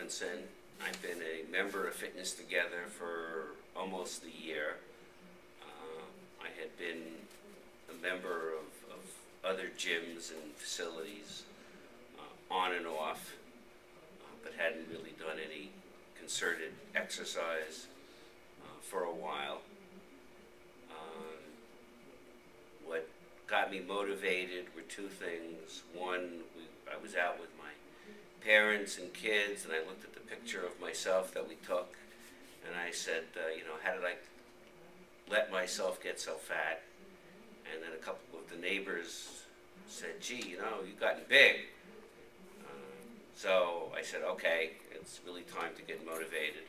Robinson. I've been a member of Fitness Together for almost a year. I had been a member of other gyms and facilities on and off, but hadn't really done any concerted exercise for a while. What got me motivated were two things. One, I was out with my parents and kids, and I looked at the picture of myself that we took, and I said, how did I let myself get so fat? And then a couple of the neighbors said, gee, you've gotten big. So I said, okay, it's really time to get motivated.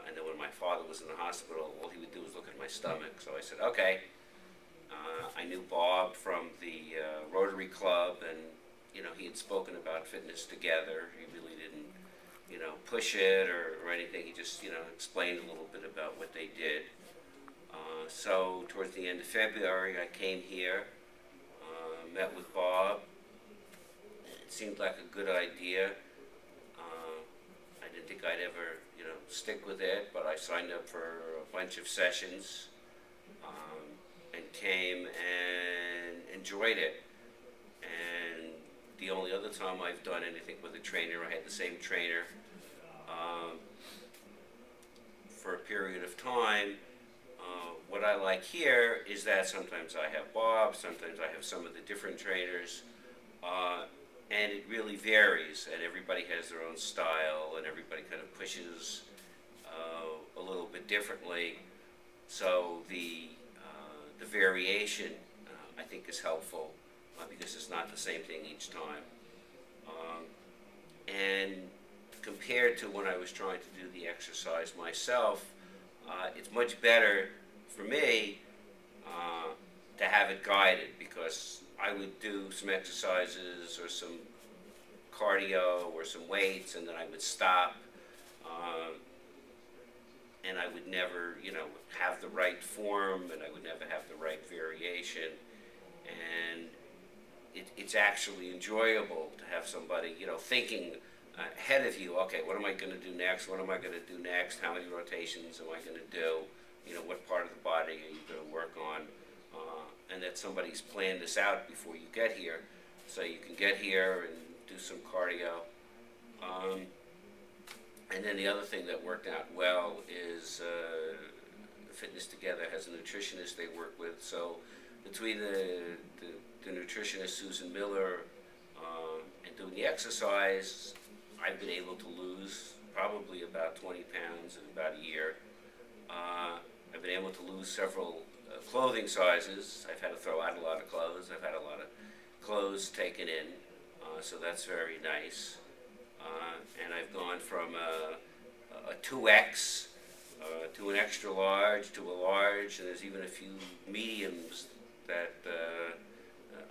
And then when my father was in the hospital, all he would do was look at my stomach. So I said, okay. I knew Bob from the Rotary Club, and he had spoken about Fitness Together. He really didn't, push it or anything. He just, explained a little bit about what they did. So towards the end of February, I came here, met with Bob. It seemed like a good idea. I didn't think I'd ever, stick with it, but I signed up for a bunch of sessions and came and enjoyed it. And the only other time I've done anything with a trainer, I had the same trainer for a period of time. What I like here is that sometimes I have Bob, sometimes I have some of the different trainers, and it really varies, and everybody has their own style, and everybody kind of pushes a little bit differently. So the variation, I think, is helpful because it's not the same thing each time. And compared to when I was trying to do the exercise myself, it's much better for me to have it guided, because I would do some exercises or some cardio or some weights, and then I would stop, and I would never, have the right form, and I would never have the right variation. And it's actually enjoyable to have somebody, thinking ahead of you. Okay, what am I going to do next? What am I going to do next? How many rotations am I going to do? What part of the body are you going to work on? And that somebody's planned this out before you get here, so you can get here and do some cardio. And then the other thing that worked out well is Fitness Together has a nutritionist they work with. So between the nutritionist Susan Miller and doing the exercise, I've been able to lose probably about 20 pounds in about a year. I've been able to lose several clothing sizes. I've had to throw out a lot of clothes. I've had a lot of clothes taken in, so that's very nice. And I've gone from a 2X to an extra large to a large, and there's even a few mediums that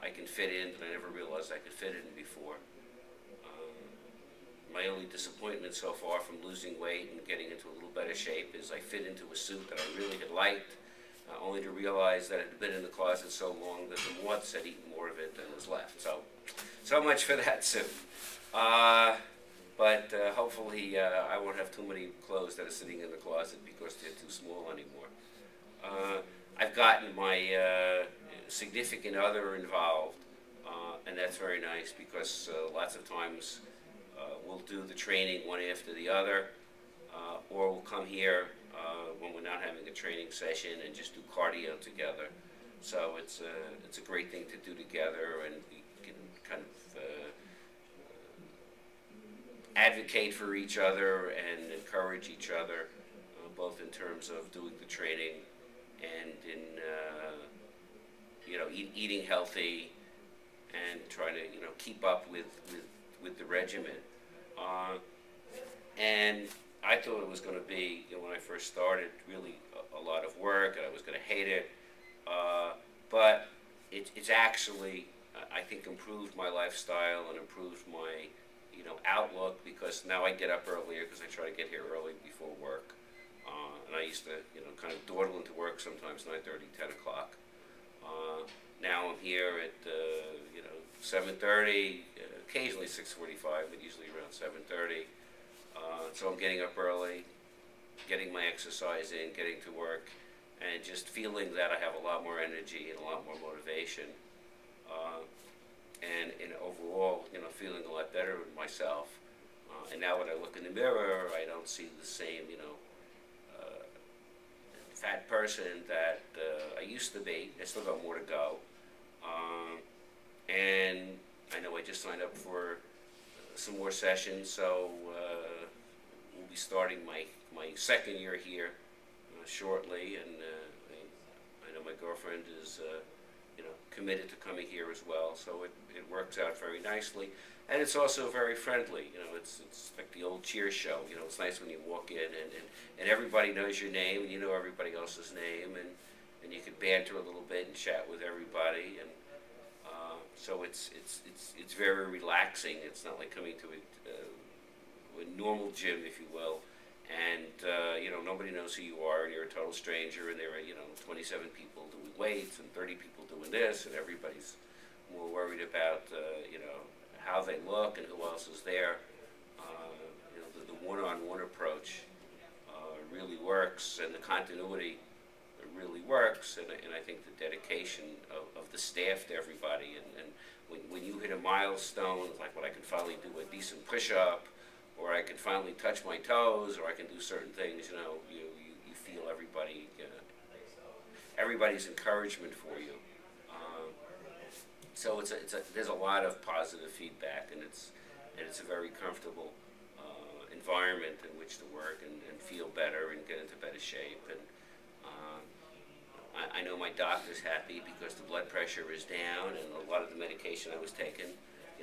I can fit in that I never realized I could fit in before. My only disappointment so far from losing weight and getting into a little better shape is I fit into a suit that I really had liked, only to realize that it had been in the closet so long that the moths had eaten more of it than was left. So much for that suit. But hopefully I won't have too many clothes that are sitting in the closet because they're too small anymore. I've gotten my significant other involved, and that's very nice, because lots of times we'll do the training one after the other, or we'll come here when we're not having a training session and just do cardio together. So it's a great thing to do together, and we can kind of advocate for each other and encourage each other, both in terms of doing the training and in eating healthy and trying to keep up with the regimen. And I thought it was going to be, when I first started, really a lot of work, and I was going to hate it. But it's actually, I think, improved my lifestyle and improved my outlook, because now I get up earlier because I try to get here early before work. And I used to, kind of dawdle into work sometimes 9:30, 10 o'clock. Now I'm here at, 7:30, occasionally 6:45, but usually around 7:30. So I'm getting up early, getting my exercise in, getting to work, and just feeling that I have a lot more energy and a lot more motivation. Uh, and overall, feeling a lot better with myself. And now when I look in the mirror, I don't see the same, uh, fat person that I used to be. I still got more to go. Um, and I know I just signed up for some more sessions, so we'll be starting my second year here shortly, and I know my girlfriend is committed to coming here as well, so it works out very nicely, and it's also very friendly. It's like the old Cheers show. It's nice when you walk in and everybody knows your name, and you know everybody else's name, and you can banter a little bit and chat with everybody, and so it's very relaxing. It's not like coming to a normal gym, if you will, and nobody knows who you are, and you're a total stranger, and there are 27 people doing weights and 30 people doing this, and everybody's more worried about how they look and who else is there. The one-on-one approach really works, and the continuity really works, and I think the dedication of the staff to everybody, and when you hit a milestone, like when I can finally do a decent push-up, or I can finally touch my toes, or I can do certain things, you feel everybody's encouragement for you. So there's a lot of positive feedback, and it's a very comfortable environment in which to work and feel better and get into better shape. And I know my doctor's happy because the blood pressure is down, and a lot of the medication I was taking,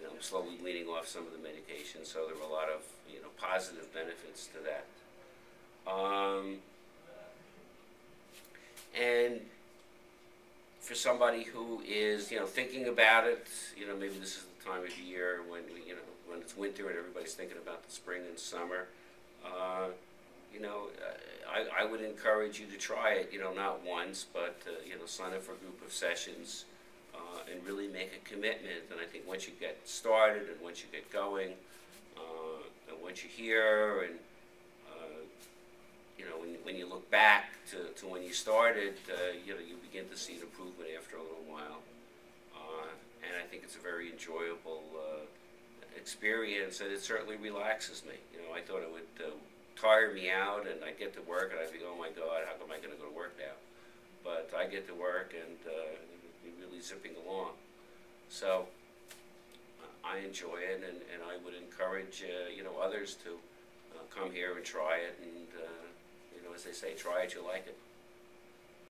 I'm slowly weaning off some of the medication, so there were a lot of positive benefits to that. And for somebody who is thinking about it, maybe this is the time of year when it's winter and everybody's thinking about the spring and summer. I would encourage you to try it, not once, but sign up for a group of sessions and really make a commitment. And I think once you get started and once you get going, and once you're here, and when you look back to when you started, you begin to see an improvement after a little while. And I think it's a very enjoyable experience, and it certainly relaxes me. I thought it would tire me out, and I'd get to work and I'd think, oh my God, how come I going to go to work now? But I get to work and you're really zipping along. So I enjoy it, and I would encourage others to come here and try it, and as they say, try it, you like it.